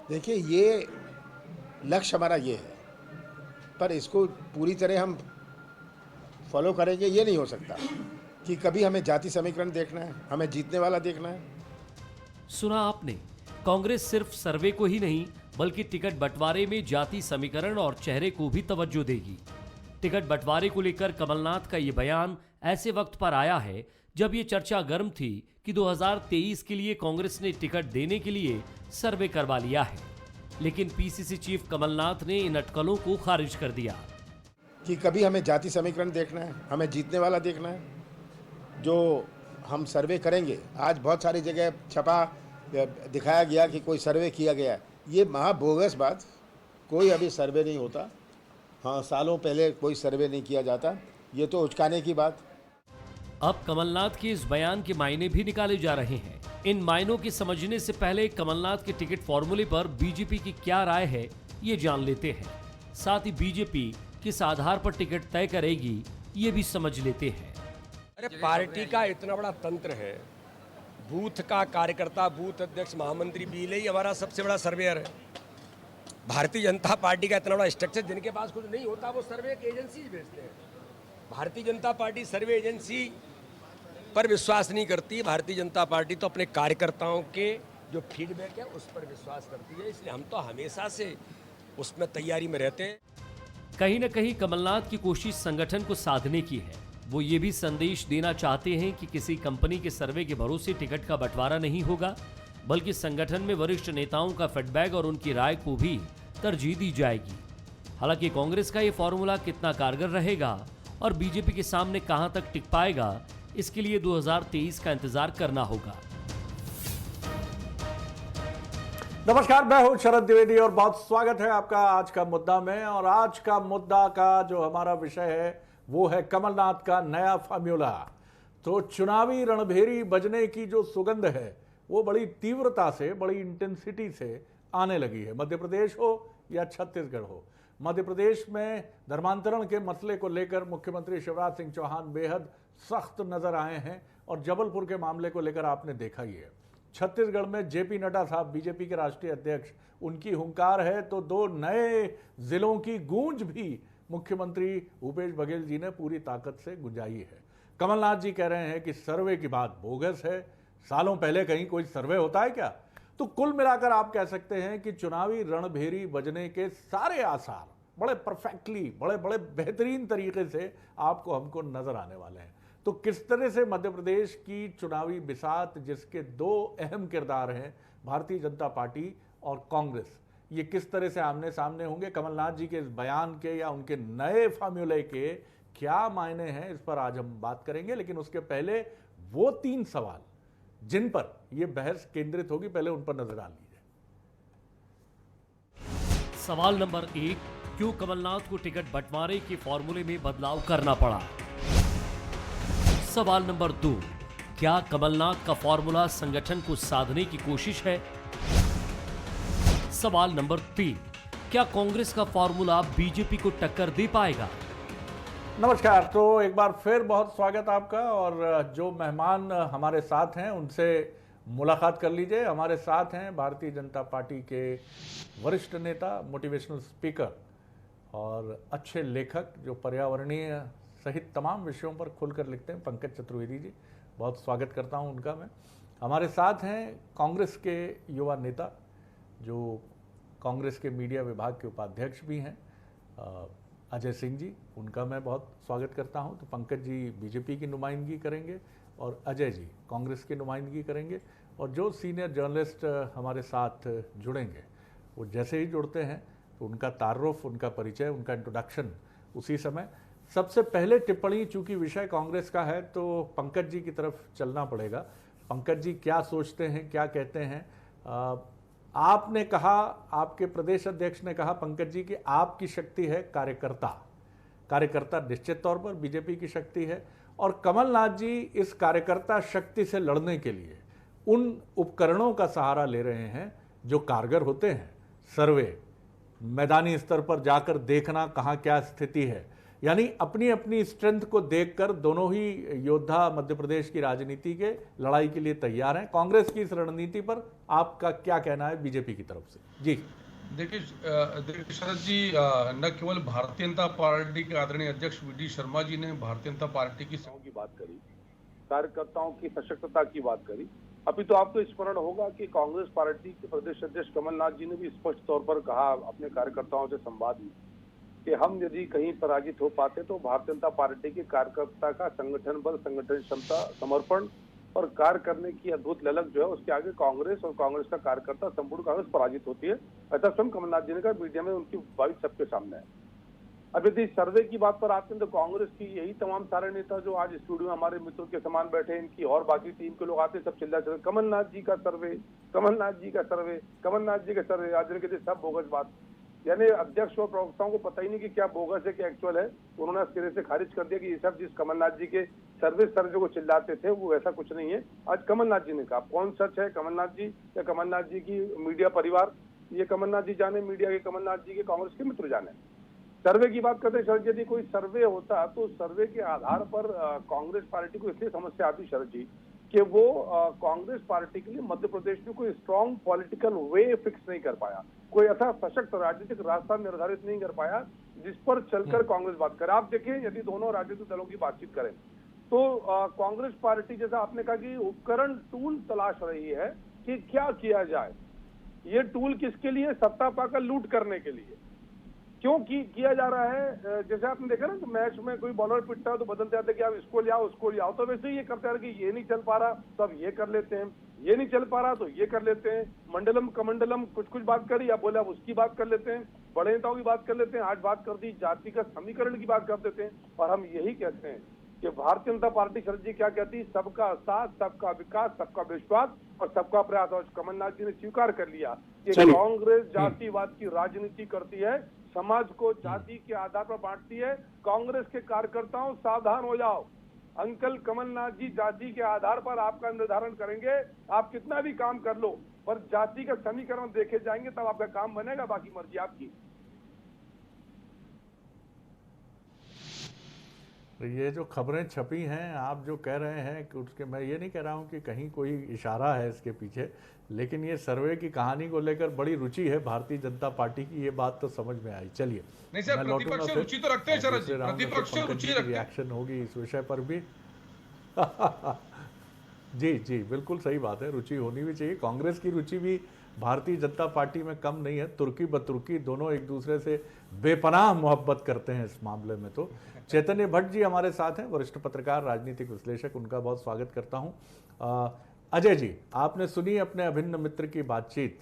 देखिए, ये लक्ष्य हमारा ये है, पर इसको पूरी तरह हम फॉलो करेंगे ये नहीं हो सकता कि कभी हमें जाति समीकरण देखना है, हमें जीतने वाला देखना है। सुना आपने, कांग्रेस सिर्फ सर्वे को ही नहीं बल्कि टिकट बंटवारे में जाति समीकरण और चेहरे को भी तवज्जो देगी। टिकट बंटवारे को लेकर कमलनाथ का ये बयान ऐसे वक्त पर आया है जब ये चर्चा गर्म थी कि 2023 के लिए कांग्रेस ने टिकट देने के लिए सर्वे करवा लिया है, लेकिन पीसीसी चीफ कमलनाथ ने इन अटकलों को खारिज कर दिया कि कभी हमें जाति समीकरण देखना है, हमें जीतने वाला देखना है। जो हम सर्वे करेंगे, आज बहुत सारी जगह छपा दिखाया गया कि कोई सर्वे किया गया है, ये महा बोगस बात। कोई अभी सर्वे नहीं होता। हाँ, सालों पहले कोई सर्वे नहीं किया जाता, ये तो उचकाने की बात। अब कमलनाथ के इस बयान के मायने भी निकाले जा रहे हैं। इन मायनों के समझने से पहले कमलनाथ के टिकट फॉर्मूले पर बीजेपी की क्या राय है ये जान लेते हैं। साथ ही बीजेपी किस आधार पर टिकट तय करेगी ये भी समझ लेते हैं। अरे पार्टी का इतना बड़ा तंत्र है, बूथ का कार्यकर्ता, बूथ अध्यक्ष, महामंत्री बीले ही हमारा सबसे बड़ा सर्वेयर है। भारतीय जनता पार्टी का इतना बड़ा स्ट्रक्चर, जिनके पास कुछ नहीं होता वो सर्वे एक एजेंसी भेजते हैं। भारतीय जनता पार्टी सर्वे एजेंसी पर विश्वास नहीं करती। भारतीय जनता पार्टी तो अपने कार्यकर्ताओं के जो फीडबैक है उस पर विश्वास करती है, इसलिए हम तो हमेशा से उसमें तैयारी में रहते हैं। कहीं न कहीं कमलनाथ की कोशिश संगठन को साधने की है। वो ये भी संदेश देना चाहते हैं कि किसी कंपनी के सर्वे के भरोसे टिकट का बंटवारा नहीं होगा, बल्कि संगठन में वरिष्ठ नेताओं का फीडबैक और उनकी राय को भी तरजीह दी जाएगी। हालांकि कांग्रेस का ये फॉर्मूला कितना कारगर रहेगा और बीजेपी के सामने कहां तक टिक पाएगा, इसके लिए 2023 का इंतजार करना होगा। नमस्कार, मैं हूं शरद द्विवेदी और बहुत स्वागत है आपका आज का मुद्दा में। और आज का मुद्दा का जो हमारा विषय है वो है कमलनाथ का नया फार्मूला। तो चुनावी रणभेरी बजने की जो सुगंध है वो बड़ी तीव्रता से, बड़ी इंटेंसिटी से आने लगी है। मध्य प्रदेश हो या छत्तीसगढ़ हो, मध्य प्रदेश में धर्मांतरण के मसले को लेकर मुख्यमंत्री शिवराज सिंह चौहान बेहद सख्त नजर आए हैं और जबलपुर के मामले को लेकर आपने देखा ही है। छत्तीसगढ़ में जेपी नड्डा साहब, बीजेपी के राष्ट्रीय अध्यक्ष, उनकी हुंकार है तो दो नए जिलों की गूंज भी मुख्यमंत्री भूपेश बघेल जी ने पूरी ताकत से गुंजाई है। कमलनाथ जी कह रहे हैं कि सर्वे की बात बोगस है, सालों पहले कहीं कोई सर्वे होता है क्या? तो कुल मिलाकर आप कह सकते हैं कि चुनावी रणभेरी बजने के सारे आसार बड़े परफेक्टली, बड़े बड़े बेहतरीन तरीके से आपको हमको नजर आने वाले हैं। तो किस तरह से मध्य प्रदेश की चुनावी बिसात, जिसके दो अहम किरदार हैं, भारतीय जनता पार्टी और कांग्रेस, ये किस तरह से आमने सामने होंगे, कमलनाथ जी के इस बयान के या उनके नए फार्मूले के क्या मायने हैं, इस पर आज हम बात करेंगे। लेकिन उसके पहले वो 3 सवाल जिन पर यह बहस केंद्रित होगी, पहले उन पर नजर डाल लीजिए। सवाल नंबर 1, क्यों कमलनाथ को टिकट बंटवारे के फॉर्मूले में बदलाव करना पड़ा? सवाल नंबर 2, क्या कमलनाथ का फॉर्मूला संगठन को साधने की कोशिश है? सवाल नंबर 3, क्या कांग्रेस का फॉर्मूला बीजेपी को टक्कर दे पाएगा? नमस्कार, तो एक बार फिर बहुत स्वागत आपका। और जो मेहमान हमारे साथ हैं उनसे मुलाकात कर लीजिए। हमारे साथ हैं भारतीय जनता पार्टी के वरिष्ठ नेता, मोटिवेशनल स्पीकर और अच्छे लेखक जो पर्यावरणीय सहित तमाम विषयों पर खुलकर लिखते हैं, पंकज चतुर्वेदी जी। बहुत स्वागत करता हूं उनका मैं। हमारे साथ हैं कांग्रेस के युवा नेता जो कांग्रेस के मीडिया विभाग के उपाध्यक्ष भी हैं, अजय सिंह जी, उनका मैं बहुत स्वागत करता हूं। तो पंकज जी बीजेपी की नुमाइंदगी करेंगे और अजय जी कांग्रेस की नुमाइंदगी करेंगे। और जो सीनियर जर्नलिस्ट हमारे साथ जुड़ेंगे वो जैसे ही जुड़ते हैं तो उनका तारुफ, उनका परिचय, उनका इंट्रोडक्शन उसी समय। सबसे पहले टिप्पणी, चूंकि विषय कांग्रेस का है तो पंकज जी की तरफ चलना पड़ेगा। पंकज जी क्या सोचते हैं, क्या कहते हैं? आपने कहा, आपके प्रदेश अध्यक्ष ने कहा पंकज जी कि आपकी शक्ति है कार्यकर्ता। कार्यकर्ता निश्चित तौर पर बीजेपी की शक्ति है और कमलनाथ जी इस कार्यकर्ता शक्ति से लड़ने के लिए उन उपकरणों का सहारा ले रहे हैं जो कारगर होते हैं। सर्वे, मैदानी स्तर पर जाकर देखना कहाँ क्या स्थिति है, यानी अपनी अपनी स्ट्रेंथ को देखकर दोनों ही योद्धा मध्य प्रदेश की राजनीति के लड़ाई के लिए तैयार हैं। कांग्रेस की इस रणनीति पर आपका क्या कहना है बीजेपी की तरफ से? जी देखिए शरद जी, न केवल भारतीय जनता पार्टी के आदरणीय अध्यक्ष वी.डी. शर्मा जी ने भारतीय जनता पार्टी की बात करी, कार्यकर्ताओं की सशक्तता की बात करी। अभी तो आपको स्मरण होगा कि कांग्रेस पार्टी के प्रदेश अध्यक्ष कमलनाथ जी ने भी स्पष्ट तौर पर कहा अपने कार्यकर्ताओं से संवाद में कि हम यदि कहीं पराजित हो पाते तो भारतीय जनता पार्टी के कार्यकर्ता का संगठन बल, संगठन क्षमता, समर्पण और कार्य करने की अद्भुत ललक जो है उसके आगे कांग्रेस और कांग्रेस का कार्यकर्ता संपूर्ण कांग्रेस पराजित होती है। ऐसा स्वयं कमलनाथ जी ने कहा, मीडिया में उनकी बात सबके सामने है। अब यदि सर्वे की बात पर आते हैं तो कांग्रेस की यही तमाम सारे नेता जो आज स्टूडियो में हमारे मित्रों के समान बैठे हैं, इनकी और बाकी टीम के लोग आते सब चिल्ला चल कमलनाथ जी का सर्वे, कमलनाथ जी का सर्वे, कमलनाथ जी का सर्वे। आज कहते सब बोगस बात, यानी अध्यक्ष और प्रवक्ताओं को पता ही नहीं कि क्या बोगस है क्या एक्चुअल है। उन्होंने सिरे से खारिज कर दिया कि ये सब जिस कमलनाथ जी के सर्वे को चिल्लाते थे वो ऐसा कुछ नहीं है। आज कमलनाथ जी ने कहा, कौन सच है, कमलनाथ जी या कमलनाथ जी की मीडिया परिवार? ये कमलनाथ जी जाने, मीडिया के कमलनाथ जी के कांग्रेस के मित्र जाने। सर्वे की बात करते शरद, यदि कोई सर्वे होता तो सर्वे के आधार पर कांग्रेस पार्टी को इसलिए समस्या आती शरद जी कि वो कांग्रेस पार्टी के लिए मध्य प्रदेश में कोई स्ट्रॉन्ग पॉलिटिकल वे फिक्स नहीं कर पाया, कोई ऐसा सशक्त राजनीतिक रास्ता निर्धारित नहीं कर पाया जिस पर चलकर कांग्रेस बात करे। आप देखिए, यदि दोनों राजनीतिक दलों की बातचीत करें तो कांग्रेस पार्टी, जैसा आपने कहा कि उपकरण टूल तलाश रही है कि क्या किया जाए। ये टूल किसके लिए? सत्ता पाकर लूट करने के लिए। क्यों किया जा रहा है? जैसे आपने देखा ना कि मैच में कोई बॉलर पिटता है तो बदलते जाते कि आप इसको ले आओ उसको ले आओ, तो वैसे ही ये करते हैं कि ये नहीं चल पा रहा तो अब ये कर लेते हैं, ये नहीं चल पा रहा तो ये कर लेते हैं। मंडलम कमंडलम कुछ बात करी, आप बोले अब उसकी बात कर लेते हैं, बड़े नेताओं की बात कर लेते हैं, आज बात कर दी जाति का समीकरण की बात कर देते हैं। और हम यही कहते हैं कि भारतीय जनता पार्टी शरद जी क्या कहती है? सबका साथ, सबका विकास, सबका विश्वास और सबका प्रयास। और कमलनाथ जी ने स्वीकार कर लिया कि कांग्रेस जातिवाद की राजनीति करती है, समाज को जाति के आधार पर बांटती है। कांग्रेस के कार्यकर्ताओं सावधान हो जाओ, अंकल कमलनाथ जी जाति के आधार पर आपका निर्धारण करेंगे। आप कितना भी काम कर लो पर जाति का समीकरण देखे जाएंगे तब आपका काम बनेगा, बाकी मर्जी आपकी। ये जो खबरें छपी हैं, आप जो कह रहे हैं कि उसके, मैं ये नहीं कह रहा हूँ कि कहीं कोई इशारा है इसके पीछे, लेकिन ये सर्वे की कहानी को लेकर बड़ी रुचि है भारतीय जनता पार्टी की, ये बात तो समझ में आई। चलिए, नहीं सर, प्रतिपक्ष रुचि तो रखते हैं शरद जी, प्रतिपक्ष रुचि रखते हैं। रिएक्शन होगी इस विषय पर भी। जी बिल्कुल सही बात है, रुचि होनी भी चाहिए। कांग्रेस की रुचि भी भारतीय जनता पार्टी में कम नहीं है। तुर्की बतुर्की दोनों एक दूसरे से बेपनाह मोहब्बत करते हैं इस मामले में। तो चैतन्य भट्ट जी हमारे साथ हैं, वरिष्ठ पत्रकार, राजनीतिक विश्लेषक, उनका बहुत स्वागत करता हूं। अजय जी, आपने सुनी अपने अभिन्न मित्र की बातचीत,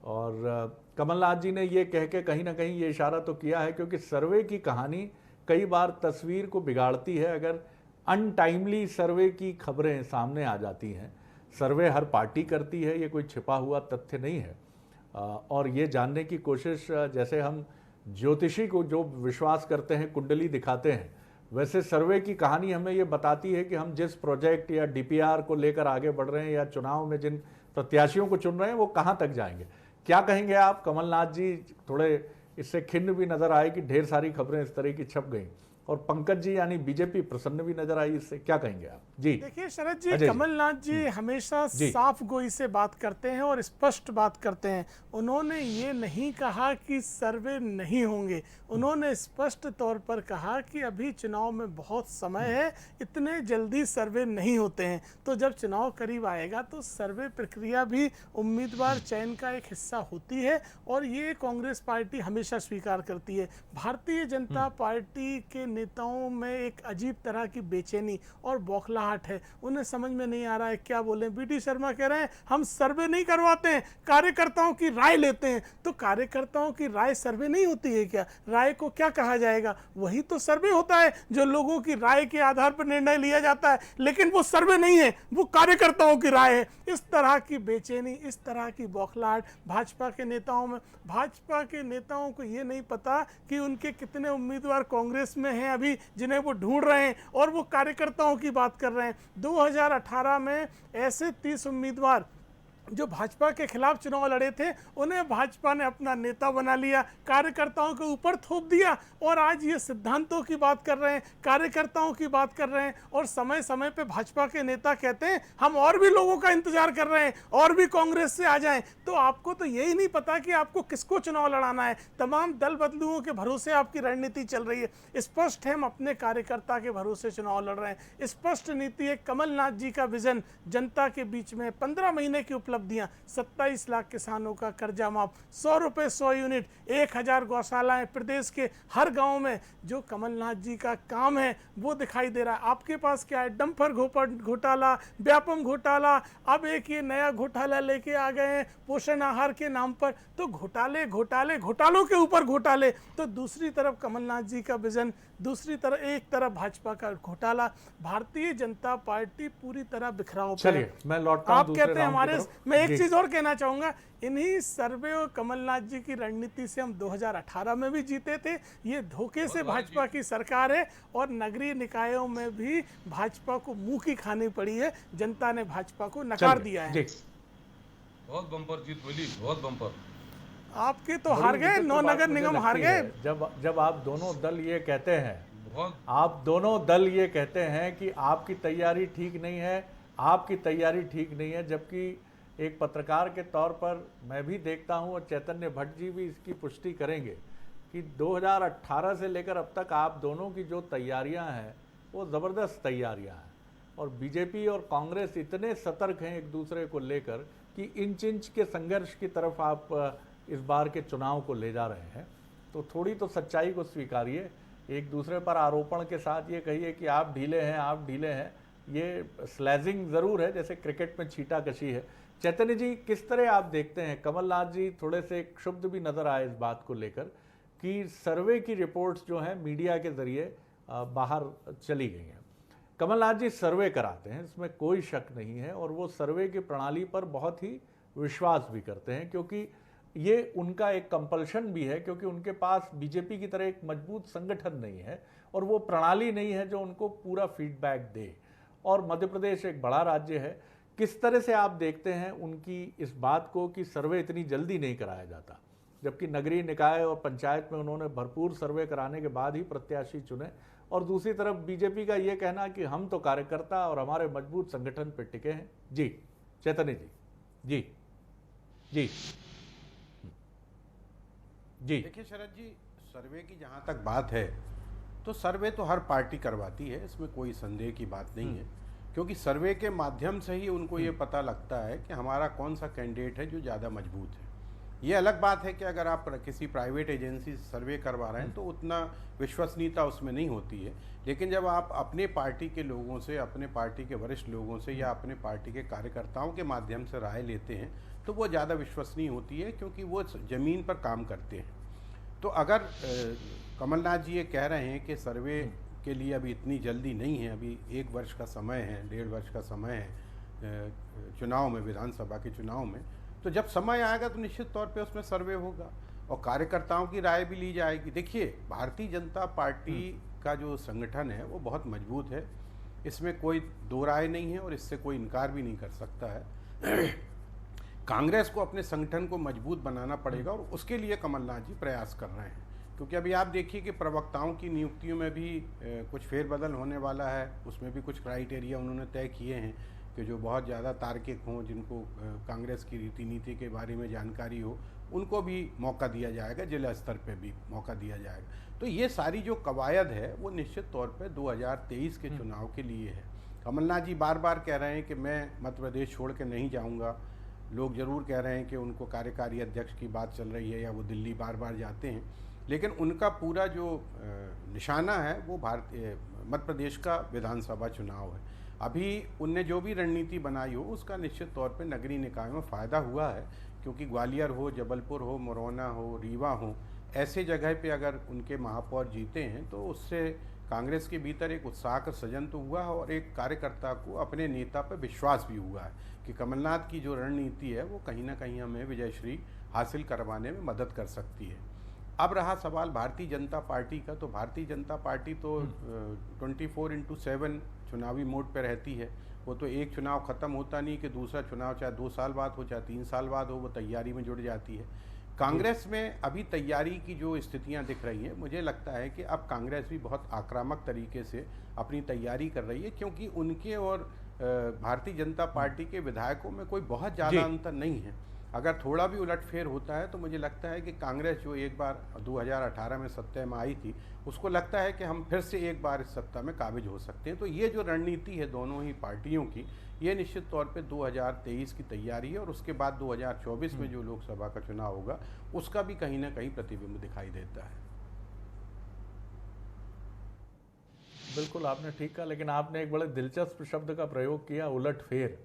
और कमलनाथ जी ने ये कह के कहीं ना कहीं ये इशारा तो किया है, क्योंकि सर्वे की कहानी कई बार तस्वीर को बिगाड़ती है अगर अनटाइमली सर्वे की खबरें सामने आ जाती हैं। सर्वे हर पार्टी करती है, ये कोई छिपा हुआ तथ्य नहीं है। और ये जानने की कोशिश, जैसे हम ज्योतिषी को जो विश्वास करते हैं, कुंडली दिखाते हैं, वैसे सर्वे की कहानी हमें ये बताती है कि हम जिस प्रोजेक्ट या डीपीआर को लेकर आगे बढ़ रहे हैं या चुनाव में जिन प्रत्याशियों को चुन रहे हैं वो कहाँ तक जाएंगे। क्या कहेंगे आप? कमलनाथ जी थोड़े इससे खिन्न भी नजर आए कि ढेर सारी खबरें इस तरह की छप गई, और पंकज जी यानी बीजेपी प्रसन्न भी नजर आई इससे, क्या कहेंगे आप? जी देखिए शरद जी, कमलनाथ जी हमेशा साफ गोई से बात करते हैं और स्पष्ट बात करते हैं। उन्होंने ये नहीं कहा कि सर्वे नहीं होंगे, उन्होंने स्पष्ट तौर पर कहा कि अभी चुनाव में बहुत समय है, इतने जल्दी सर्वे नहीं होते हैं। तो जब चुनाव करीब आएगा तो सर्वे प्रक्रिया भी उम्मीदवार चयन का एक हिस्सा होती है, और ये कांग्रेस पार्टी हमेशा स्वीकार करती है। भारतीय जनता पार्टी के नेताओं में एक अजीब तरह की बेचैनी और बौखलाहट है, उन्हें समझ में नहीं आ रहा है क्या बोलें। वी.डी. शर्मा कह रहे हैं हम सर्वे नहीं करवाते हैं, कार्यकर्ताओं की राय लेते हैं। तो कार्यकर्ताओं की राय सर्वे नहीं होती है क्या? राय को क्या कहा जाएगा? वही तो सर्वे होता है, जो लोगों की राय के आधार पर निर्णय लिया जाता है। लेकिन वो सर्वे नहीं है, वो कार्यकर्ताओं की राय है। इस तरह की बेचैनी, इस तरह की बौखलाहट भाजपा के नेताओं में। भाजपा के नेताओं को ये नहीं पता कि उनके कितने उम्मीदवार कांग्रेस में हैं अभी, जिन्हें वो ढूंढ रहे हैं, और वो कार्यकर्ताओं की बात कर रहे हैं। 2018 में ऐसे 30 उम्मीदवार जो भाजपा के खिलाफ चुनाव लड़े थे उन्हें भाजपा ने अपना नेता बना लिया, कार्यकर्ताओं के ऊपर थोप दिया और आज ये सिद्धांतों की बात कर रहे हैं, कार्यकर्ताओं की बात कर रहे हैं। और समय समय पे भाजपा के नेता कहते हैं हम और भी लोगों का इंतजार कर रहे हैं और भी कांग्रेस से आ जाएं। तो आपको तो यही नहीं पता कि आपको किसको चुनाव लड़ाना है। तमाम दल बदलुओं के भरोसे आपकी रणनीति चल रही है। स्पष्ट है हम अपने कार्यकर्ता के भरोसे चुनाव लड़ रहे हैं। स्पष्ट नीति है, कमलनाथ जी का विजन जनता के बीच में 15 महीने की उपलब्धियां, 27 लाख किसानों का कर्जा माफ, 100 रुपए 100 यूनिट, 1000 गौशालाएं प्रदेश के हर गांव में। जो कमलनाथ जी का काम है वो दिखाई दे रहा है। आपके पास क्या है? डंपर घोटाला, व्यापम घोटाला, अब एक ये नया घोटाला लेके आ गए हैं पोषण आहार के नाम पर। तो घोटाले घोटाले घोटालों के ऊपर घोटाले। तो दूसरी तरफ कमलनाथ जी का विजन, दूसरी तरफ एक तरफ भाजपा का घोटाला। भारतीय जनता पार्टी पूरी तरह बिखराव पर है। चलिए मैं लौटता हूं आप दूसरे कहते हैं राउंड की हमारे, तरफ। मैं एक जी। चीज और कहना चाहूंगा, इन्हीं सर्वे और कमलनाथ जी की रणनीति से हम 2018 में भी जीते थे। ये धोखे से भाजपा की सरकार है और नगरीय निकायों में भी भाजपा को मुंह की खानी पड़ी है। जनता ने भाजपा को नकार चलिए, दिया है। जी। बहुत बम्पर जीत मिली, बहुत बम्पर। आपके तो हार बड़ी गए, दिक्कत 9 तो बात नगर मुझे निगम लगती हार गए। है। जब आप दोनों दल ये कहते हैं, बहुत आप दोनों दल ये कहते हैं कि आपकी तैयारी ठीक नहीं है, आपकी तैयारी ठीक नहीं है, जबकि एक पत्रकार के तौर पर मैं भी देखता हूं और चैतन्य भट्ट जी भी इसकी पुष्टि करेंगे कि 2018 से लेकर अब तक आप दोनों की जो तैयारियां हैं वो ज़बरदस्त तैयारियां हैं और बीजेपी और कांग्रेस इतने सतर्क हैं एक दूसरे को लेकर कि इंच इंच के संघर्ष की तरफ आप इस बार के चुनाव को ले जा रहे हैं। तो थोड़ी तो सच्चाई को स्वीकारिए। एक दूसरे पर आरोपण के साथ ये कहिए कि आप ढीले हैं, आप ढीले हैं, ये स्लैजिंग ज़रूर है, जैसे क्रिकेट में छींटाकशी है। चैतन्य जी, किस तरह आप देखते हैं? कमलनाथ जी थोड़े से क्षुब्ध भी नज़र आए इस बात को लेकर कि सर्वे की रिपोर्ट्स जो हैं मीडिया के ज़रिए बाहर चली गई हैं। कमलनाथ जी सर्वे कराते हैं, इसमें कोई शक नहीं है, और वो सर्वे की प्रणाली पर बहुत ही विश्वास भी करते हैं क्योंकि ये उनका एक कंपल्शन भी है, क्योंकि उनके पास बीजेपी की तरह एक मजबूत संगठन नहीं है और वो प्रणाली नहीं है जो उनको पूरा फीडबैक दे। और मध्य प्रदेश एक बड़ा राज्य है। किस तरह से आप देखते हैं उनकी इस बात को कि सर्वे इतनी जल्दी नहीं कराया जाता, जबकि नगरीय निकाय और पंचायत में उन्होंने भरपूर सर्वे कराने के बाद ही प्रत्याशी चुने, और दूसरी तरफ बीजेपी का ये कहना कि हम तो कार्यकर्ता और हमारे मजबूत संगठन पर टिके हैं। जी चैतन्य जी। जी जी जी। देखिए शरद जी, सर्वे की जहाँ तक बात है तो सर्वे तो हर पार्टी करवाती है, इसमें कोई संदेह की बात नहीं है, क्योंकि सर्वे के माध्यम से ही उनको ये पता लगता है कि हमारा कौन सा कैंडिडेट है जो ज़्यादा मजबूत है। ये अलग बात है कि अगर आप किसी प्राइवेट एजेंसी से सर्वे करवा रहे हैं तो उतना विश्वसनीयता उसमें नहीं होती है, लेकिन जब आप अपने पार्टी के लोगों से, अपने पार्टी के वरिष्ठ लोगों से या अपने पार्टी के कार्यकर्ताओं के माध्यम से राय लेते हैं तो वो ज़्यादा विश्वसनीय होती है, क्योंकि वो ज़मीन पर काम करते हैं। तो अगर कमलनाथ जी ये कह रहे हैं कि सर्वे के लिए अभी इतनी जल्दी नहीं है, अभी 1 वर्ष का समय है, 1.5 वर्ष का समय है चुनाव में, विधानसभा के चुनाव में, तो जब समय आएगा तो निश्चित तौर पे उसमें सर्वे होगा और कार्यकर्ताओं की राय भी ली जाएगी। देखिए, भारतीय जनता पार्टी का जो संगठन है वो बहुत मजबूत है, इसमें कोई दो राय नहीं है और इससे कोई इनकार भी नहीं कर सकता है। कांग्रेस को अपने संगठन को मजबूत बनाना पड़ेगा और उसके लिए कमलनाथ जी प्रयास कर रहे हैं, क्योंकि अभी आप देखिए कि प्रवक्ताओं की नियुक्तियों में भी कुछ फेरबदल होने वाला है, उसमें भी कुछ क्राइटेरिया उन्होंने तय किए हैं कि जो बहुत ज़्यादा तार्किक हों, जिनको कांग्रेस की रीति नीति के बारे में जानकारी हो, उनको भी मौका दिया जाएगा, जिला स्तर पे भी मौका दिया जाएगा। तो ये सारी जो कवायद है वो निश्चित तौर पे 2023 के चुनाव के लिए है। कमलनाथ जी बार बार कह रहे हैं कि मैं मध्य प्रदेश छोड़ के नहीं जाऊँगा, लोग ज़रूर कह रहे हैं कि उनको कार्यकारी अध्यक्ष की बात चल रही है या वो दिल्ली बार बार जाते हैं, लेकिन उनका पूरा जो निशाना है वो मध्य प्रदेश का विधानसभा चुनाव है। अभी उनने जो भी रणनीति बनाई हो उसका निश्चित तौर पे नगरीय निकायों में फ़ायदा हुआ है, क्योंकि ग्वालियर हो, जबलपुर हो, मुरैना हो, रीवा हो, ऐसे जगह पे अगर उनके महापौर जीते हैं तो उससे कांग्रेस के भीतर एक उत्साह का सृजन तो हुआ है और एक कार्यकर्ता को अपने नेता पर विश्वास भी हुआ है कि कमलनाथ की जो रणनीति है वो कहीं ना कहीं हमें विजयश्री हासिल करवाने में मदद कर सकती है। अब रहा सवाल भारतीय जनता पार्टी का, तो भारतीय जनता पार्टी तो 24/7 चुनावी मोड पर रहती है, वो तो एक चुनाव खत्म होता नहीं कि दूसरा चुनाव चाहे 2 साल बाद हो चाहे 3 साल बाद हो, वो तैयारी में जुड़ जाती है। कांग्रेस में अभी तैयारी की जो स्थितियां दिख रही हैं, मुझे लगता है कि अब कांग्रेस भी बहुत आक्रामक तरीके से अपनी तैयारी कर रही है, क्योंकि उनके और भारतीय जनता पार्टी के विधायकों में कोई बहुत ज़्यादा अंतर नहीं है। अगर थोड़ा भी उलटफेर होता है तो मुझे लगता है कि कांग्रेस जो एक बार 2018 में सत्ता में आई थी, उसको लगता है कि हम फिर से एक बार इस सत्ता में काबिज हो सकते हैं। तो ये जो रणनीति है दोनों ही पार्टियों की, ये निश्चित तौर पे 2023 की तैयारी है, और उसके बाद 2024 में जो लोकसभा का चुनाव होगा उसका भी कहीं ना कहीं प्रतिबिंब दिखाई देता है। बिल्कुल आपने ठीक कहा, लेकिन आपने एक बड़े दिलचस्प शब्द का प्रयोग किया, उलटफेर।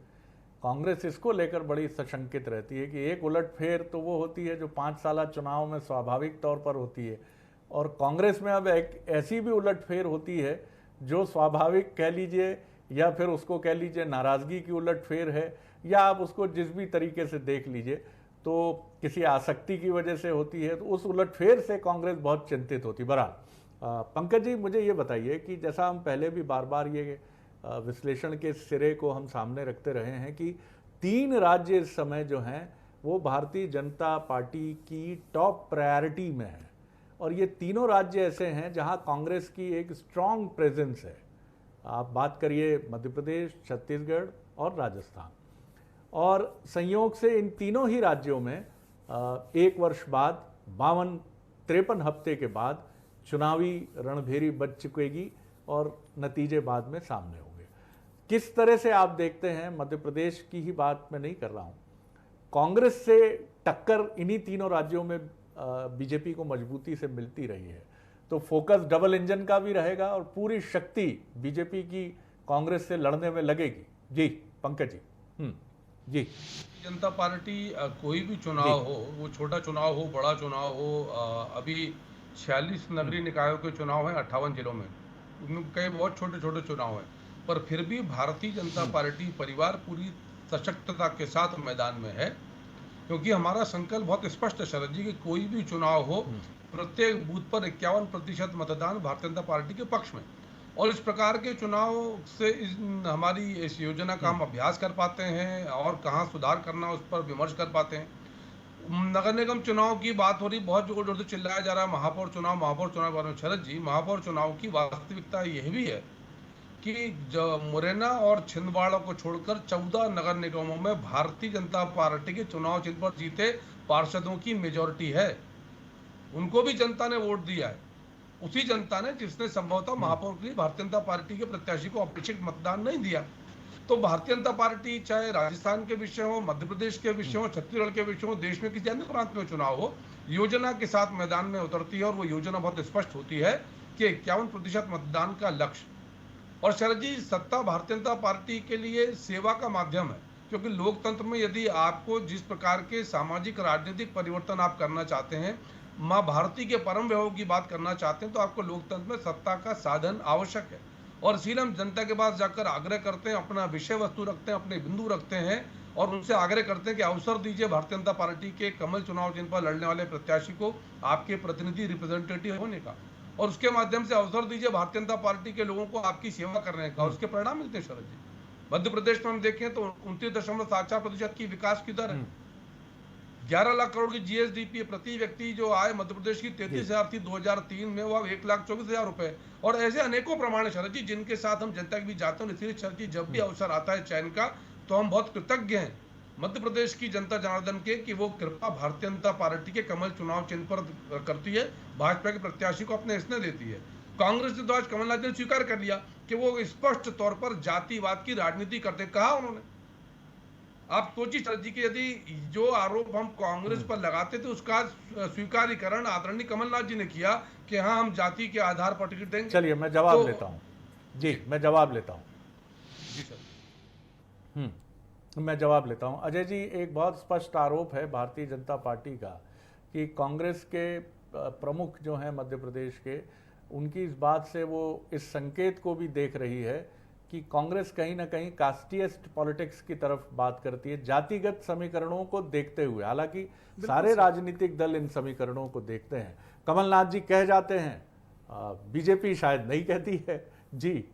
कांग्रेस इसको लेकर बड़ी सशंकित रहती है कि एक उलटफेर तो वो होती है जो 5 साल चुनाव में स्वाभाविक तौर पर होती है, और कांग्रेस में अब एक ऐसी भी उलटफेर होती है जो स्वाभाविक कह लीजिए या फिर उसको कह लीजिए नाराज़गी की उलटफेर है, या आप उसको जिस भी तरीके से देख लीजिए, तो किसी आसक्ति की वजह से होती है। तो उस उलटफेर से कांग्रेस बहुत चिंतित होती। बहरहाल पंकज जी, मुझे ये बताइए कि जैसा हम पहले भी बार बार ये विश्लेषण के सिरे को हम सामने रखते रहे हैं कि 3 राज्य इस समय जो हैं वो भारतीय जनता पार्टी की टॉप प्रायोरिटी में है, और ये तीनों राज्य ऐसे हैं जहां कांग्रेस की एक स्ट्रांग प्रेजेंस है। आप बात करिए मध्य प्रदेश, छत्तीसगढ़ और राजस्थान, और संयोग से इन तीनों ही राज्यों में 1 वर्ष बाद 52-53 हफ्ते के बाद चुनावी रणभेरी बज चुकेगी और नतीजे बाद में सामने होंगे। किस तरह से आप देखते हैं, मध्य प्रदेश की ही बात मैं नहीं कर रहा हूं, कांग्रेस से टक्कर इन्हीं तीनों राज्यों में बीजेपी को मजबूती से मिलती रही है, तो फोकस डबल इंजन का भी रहेगा और पूरी शक्ति बीजेपी की कांग्रेस से लड़ने में लगेगी। जी पंकज जी। जी, जनता पार्टी कोई भी चुनाव हो, वो छोटा चुनाव हो बड़ा चुनाव हो, अभी 46 नगरीय निकायों के चुनाव हैं 58 जिलों में, उनमें कई बहुत छोटे छोटे चुनाव हैं, पर फिर भी भारतीय जनता पार्टी परिवार पूरी सशक्तता के साथ मैदान में है, क्योंकि हमारा संकल्प बहुत स्पष्ट है शरद जी कि कोई भी चुनाव हो, प्रत्येक बूथ पर 51% मतदान भारतीय जनता पार्टी के पक्ष में, और इस प्रकार के चुनाव से हमारी इस योजना का हम अभ्यास कर पाते हैं और कहाँ सुधार करना उस पर विमर्श कर पाते हैं। नगर निगम चुनाव की बात हो रही, बहुत जोर जोर से चिल्लाया जा रहा है महापौर चुनाव के बारे में। शरद जी, महापौर चुनाव की वास्तविकता यह भी है कि मुरैना और छिंदवाड़ा को छोड़कर 14 नगर निगमों में भारतीय जनता पार्टी के चुनाव चिन्ह पर जीते पार्षदों की मेजोरिटी है। उनको भी जनता ने वोट दिया है, उसी जनता ने जिसने संभवतः महापौर के लिए भारतीय जनता पार्टी के प्रत्याशी को अपेक्षित मतदान नहीं दिया। तो भारतीय जनता पार्टी चाहे राजस्थान के विषय हो, मध्य प्रदेश के विषय हो, छत्तीसगढ़ के विषय हो, देश में किसी अन्य प्रांत में चुनाव हो, योजना के साथ मैदान में उतरती है, और वो योजना बहुत स्पष्ट होती है कि 51% मतदान का लक्ष्य। और शरद जी, सत्ता भारतीय जनता पार्टी के लिए सेवा का माध्यम है, क्योंकि लोकतंत्र में यदि आपको जिस प्रकार के सामाजिक राजनीतिक परिवर्तन आप करना चाहते हैं, माँ भारती के परम वैभव की बात करना चाहते हैं, तो आपको लोकतंत्र में सत्ता का साधन आवश्यक है। और इसीलिए हम जनता के पास जाकर आग्रह करते हैं, अपना विषय वस्तु रखते हैं, अपने बिंदु रखते हैं, और उनसे आग्रह करते हैं कि अवसर दीजिए भारतीय जनता पार्टी के कमल चुनाव चिन्ह पर लड़ने वाले प्रत्याशी को आपके प्रतिनिधि रिप्रेजेंटेटिव होने का, और उसके माध्यम से अवसर दीजिए भारतीय जनता पार्टी के लोगों को आपकी सेवा करने का, और उसके परिणाम मिलते हैं। शरद जी, मध्य प्रदेश में हम देखें तो 29.74% की विकास की दर है। 11 लाख करोड़ की जीएसडीपी प्रति व्यक्ति जो आय मध्य प्रदेश की 33,000 थी 2003 में, वो अब 1,24,000 रुपए, और ऐसे अनेकों प्रमाण है शरद जी जिनके साथ हम जनता के बीच जाते हैं। इसलिए शरद जी, जब भी अवसर आता है चयन का, तो हम बहुत कृतज्ञ हैं मध्य प्रदेश की जनता जनार्दन के कि वो कृपा भारतीय जनता पार्टी के कमल चुनाव चिन्ह पर करती है, भाजपा के प्रत्याशी को अपने स्नेह देती है। कांग्रेस ने तो आज कमलनाथ ने स्वीकार कर लिया कि वो स्पष्ट तौर पर जातिवाद की राजनीति करते। कहा उन्होंने, आप सोचिए शरद जी कि यदि जो आरोप हम कांग्रेस पर लगाते थे उसका स्वीकारीकरण आदरणीय कमलनाथ जी ने किया कि हाँ, हम जाति के आधार पर टिकट देंगे। चलिए मैं जवाब लेता हूं। जी, मैं जवाब लेता हूं। जी सर। मैं जवाब लेता हूं। अजय जी, एक बहुत स्पष्ट आरोप है भारतीय जनता पार्टी का कि कांग्रेस के प्रमुख जो हैं मध्य प्रदेश के, उनकी इस बात से वो इस संकेत को भी देख रही है कि कांग्रेस कहीं ना कहीं कास्टियस्ट पॉलिटिक्स की तरफ बात करती है, जातिगत समीकरणों को देखते हुए। हालांकि सारे राजनीतिक दल इन समीकरणों को देखते हैं। कमलनाथ जी कह जाते हैं, बीजेपी शायद नहीं कहती है। जी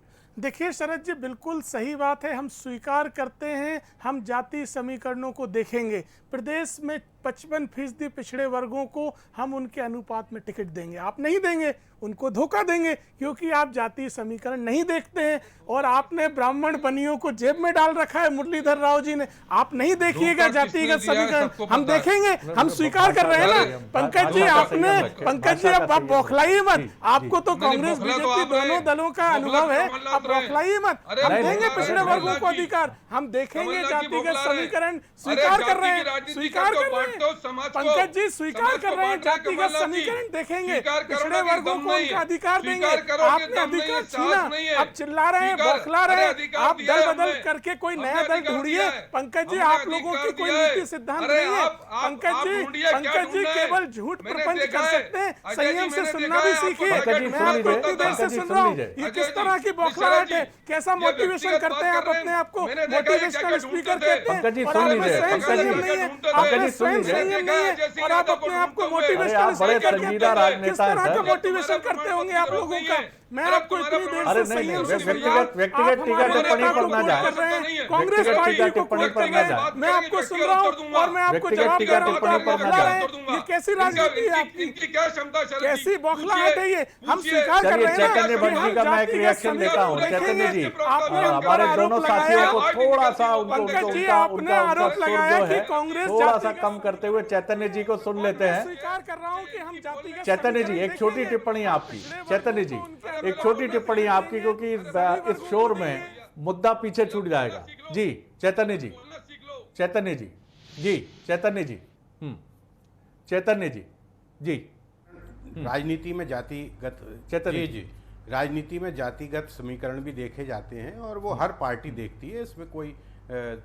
देखिए शरद जी, बिल्कुल सही बात है, हम स्वीकार करते हैं, हम जाति समीकरणों को देखेंगे। प्रदेश में 55% पिछड़े वर्गों को हम उनके अनुपात में टिकट देंगे। आप नहीं देंगे, उनको धोखा देंगे, क्योंकि आप जातीय समीकरण नहीं देखते हैं और आपने ब्राह्मण बनियों को जेब में डाल रखा है मुरलीधर राव जी ने। आप नहीं देखिएगा जातिगत समीकरण, हम देखेंगे, हम स्वीकार कर रहे हैं ना। पंकज जी आपने, पंकज जी अब आप बौखलाइए मत, आपको तो कांग्रेस बीजेपी दोनों दलों का अनुभव है, अब बौखलाइए मत। हम देंगे पिछड़े वर्गों को अधिकार, हम देखेंगे जातिगत समीकरण, स्वीकार कर रहे हैं, स्वीकार कर रहे हैं पंकज जी, स्वीकार कर रहे हैं जातिगत समीकरण देखेंगे, पिछड़े वर्गों को उनका अधिकार देंगे। आपने अधिकार छीना, अब चिल्ला रहे हैं, बौखला रहे हैं। आप दल बदल करके कोई नया दल ढूंढिए। पंकज जी, आप लोगों की कोई नीति सिद्धांत नहीं है। पंकज जी केवल झूठ प्रपंच कर सकते हैं, संयम से सुनना भी सीखिए। मैं आपको इतनी देर से सुन रहा हूँ, ये किस तरह की बौखलाहट है, कैसा मोटिवेशन करते हैं आप अपने आप को, मोटिवेशनल स्पीकर कहते हैं, और आप में स्वयं संयम नहीं है, आप में स्वयं संयम नहीं है, और आप अपने आप को मोटिवेशनल स्पीकर कहते हैं। किस तरह का मोटिवेशन करते होंगे आप लोगों का? मैं आपको इतनी देर से संयम से सुन रहा हूं, व्यक्तिगत टीका टिप्पणी पर ना जाए, कांग्रेस पार्टी को कोट कर रहे हैं, मैं आपको सुन रहा हूं और मैं आपको जवाब दे रहा हूं, तो आप बौखला रहे हैं। ये कैसी राजनीति है आपकी, कैसी बौखलाहट है ये? हम स्वीकार कर रहे हैं ना। चैतन्य भट्ट जी का मैं एक रिएक्शन देता हूं। चैतन्य जी, हमारे दोनों साथियों को थोड़ा सा उनका आरोप लगाया कि कांग्रेस थोड़ा सा कम करते हुए चैतन्य जी को सुन लेते हैं। स्वीकार कर रहा हूं कि हम जातिगत चैतन्य जी, एक छोटी टिप्पणी आपकी। चैतन्य जी, एक छोटी टिप्पणी आपकी, क्योंकि इस शोर में मुद्दा पीछे छूट जाएगा। जी चैतन्य जी, चैतन्य जी, जी चैतन्य जी, चैतन्य जी, जी। राजनीति में जातिगत चैतन्य जी, राजनीति में जातिगत समीकरण भी देखे जाते हैं और वो हर पार्टी देखती है, इसमें कोई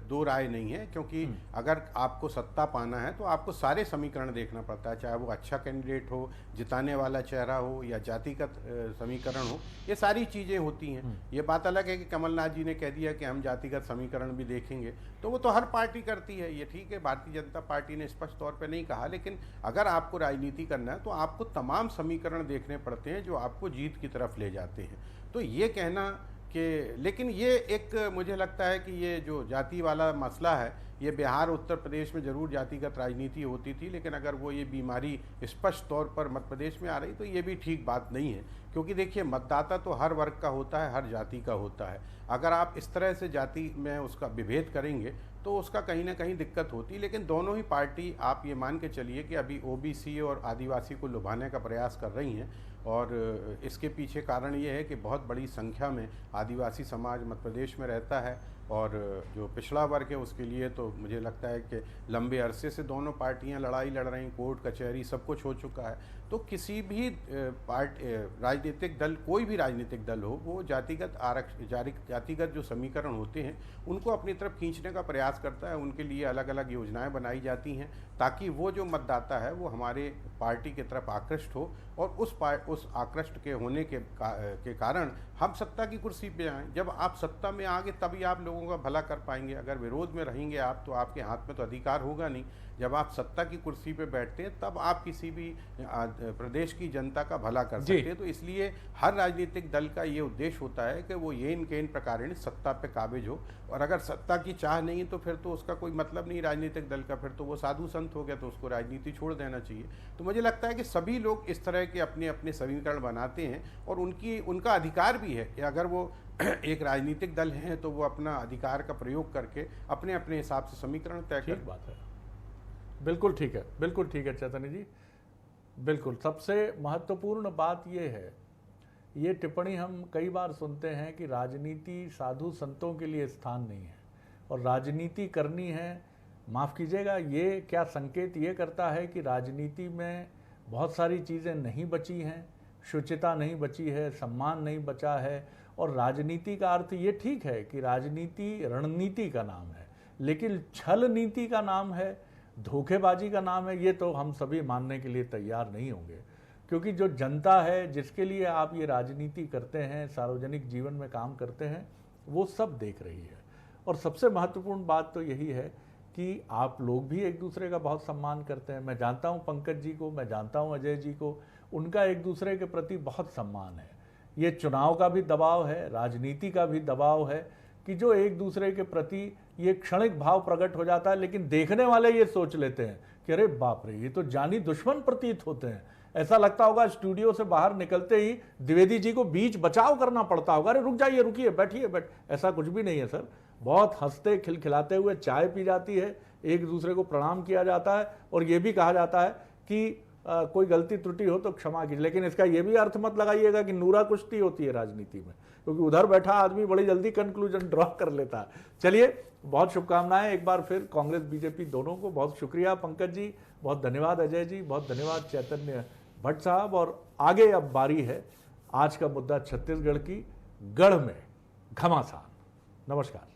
दो राय नहीं है। क्योंकि अगर आपको सत्ता पाना है तो आपको सारे समीकरण देखना पड़ता है, चाहे वो अच्छा कैंडिडेट हो, जिताने वाला चेहरा हो, या जातिगत समीकरण हो, ये सारी चीज़ें होती हैं। ये बात अलग है कि कमलनाथ जी ने कह दिया कि हम जातिगत समीकरण भी देखेंगे, तो वो तो हर पार्टी करती है, ये ठीक है। भारतीय जनता पार्टी ने स्पष्ट तौर पर नहीं कहा, लेकिन अगर आपको राजनीति करना है तो आपको तमाम समीकरण देखने पड़ते हैं जो आपको जीत की तरफ ले जाते हैं। तो ये कहना कि, लेकिन ये एक मुझे लगता है कि ये जो जाति वाला मसला है, ये बिहार उत्तर प्रदेश में जरूर जातिगत राजनीति होती थी, लेकिन अगर वो ये बीमारी स्पष्ट तौर पर मध्य प्रदेश में आ रही तो ये भी ठीक बात नहीं है। क्योंकि देखिए, मतदाता तो हर वर्ग का होता है, हर जाति का होता है। अगर आप इस तरह से जाति में उसका विभेद करेंगे तो उसका कहीं ना कहीं दिक्कत होती। लेकिन दोनों ही पार्टी, आप ये मान के चलिए कि अभी ओबीसी और आदिवासी को लुभाने का प्रयास कर रही हैं, और इसके पीछे कारण ये है कि बहुत बड़ी संख्या में आदिवासी समाज मध्य प्रदेश में रहता है, और जो पिछड़ा वर्ग है उसके लिए तो मुझे लगता है कि लंबे अरसे से दोनों पार्टियां लड़ाई लड़ रही, कोर्ट कचहरी सब कुछ हो चुका है। तो किसी भी राजनीतिक दल, कोई भी राजनीतिक दल हो, वो जातिगत जो समीकरण होते हैं उनको अपनी तरफ खींचने का प्रयास करता है। उनके लिए अलग अलग योजनाएं बनाई जाती हैं ताकि वो जो मतदाता है वो हमारे पार्टी की तरफ आकृष्ट हो, और उस आकृष्ट के होने के कारण हम सत्ता की कुर्सी पे आएँ। जब आप सत्ता में आगे तभी आप लोगों का भला कर पाएंगे। अगर विरोध में रहेंगे आप तो आपके हाथ में तो अधिकार होगा नहीं। जब आप सत्ता की कुर्सी पे बैठते हैं तब आप किसी भी प्रदेश की जनता का भला कर सकते हैं। तो इसलिए हर राजनीतिक दल का ये उद्देश्य होता है कि वो येन केन प्रकारेण सत्ता पे काबिज हो, और अगर सत्ता की चाह नहीं है तो फिर तो उसका कोई मतलब नहीं राजनीतिक दल का, फिर तो वो साधु संत हो गया, तो उसको राजनीति छोड़ देना चाहिए। तो मुझे लगता है कि सभी लोग इस तरह के अपने अपने समीकरण बनाते हैं, और उनका अधिकार भी है कि अगर वो एक राजनीतिक दल हैं तो वो अपना अधिकार का प्रयोग करके अपने अपने हिसाब से समीकरण तय कर। ठीक बात है, बिल्कुल ठीक है, बिल्कुल ठीक है चैतन्य जी, बिल्कुल। सबसे महत्वपूर्ण बात ये है, ये टिप्पणी हम कई बार सुनते हैं कि राजनीति साधु संतों के लिए स्थान नहीं है, और राजनीति करनी है, माफ़ कीजिएगा, ये क्या संकेत ये करता है कि राजनीति में बहुत सारी चीज़ें नहीं बची हैं, शुचिता नहीं बची है, सम्मान नहीं बचा है। और राजनीति का अर्थ ये ठीक है कि राजनीति रणनीति का नाम है, लेकिन छल नीति का नाम है, धोखेबाजी का नाम है, ये तो हम सभी मानने के लिए तैयार नहीं होंगे। क्योंकि जो जनता है जिसके लिए आप ये राजनीति करते हैं, सार्वजनिक जीवन में काम करते हैं, वो सब देख रही है। और सबसे महत्वपूर्ण बात तो यही है कि आप लोग भी एक दूसरे का बहुत सम्मान करते हैं। मैं जानता हूँ पंकज जी को, मैं जानता हूँ अजय जी को, उनका एक दूसरे के प्रति बहुत सम्मान है। ये चुनाव का भी दबाव है, राजनीति का भी दबाव है कि जो एक दूसरे के प्रति ये क्षणिक भाव प्रकट हो जाता है, लेकिन देखने वाले ये सोच लेते हैं कि अरे बाप रे, ये तो जानी दुश्मन प्रतीत होते हैं। ऐसा लगता होगा स्टूडियो से बाहर निकलते ही द्विवेदी जी को बीच बचाव करना पड़ता होगा, अरे रुक जाइए, रुकिए, बैठिए, ऐसा कुछ भी नहीं है सर। बहुत हंसते खिलखिलाते हुए चाय पी जाती है, एक दूसरे को प्रणाम किया जाता है और ये भी कहा जाता है कि कोई गलती त्रुटि हो तो क्षमा कीजिए। लेकिन इसका ये भी अर्थ मत लगाइएगा कि नूरा कुश्ती होती है राजनीति में, क्योंकि उधर बैठा आदमी बड़ी जल्दी कंक्लूजन ड्रॉ कर लेता है। चलिए, बहुत शुभकामनाएं एक बार फिर कांग्रेस बीजेपी दोनों को। बहुत शुक्रिया पंकज जी, बहुत धन्यवाद अजय जी, बहुत धन्यवाद चैतन्य भट्ट साहब। और आगे अब बारी है आज का मुद्दा छत्तीसगढ़ की गढ़ में घमासान। नमस्कार।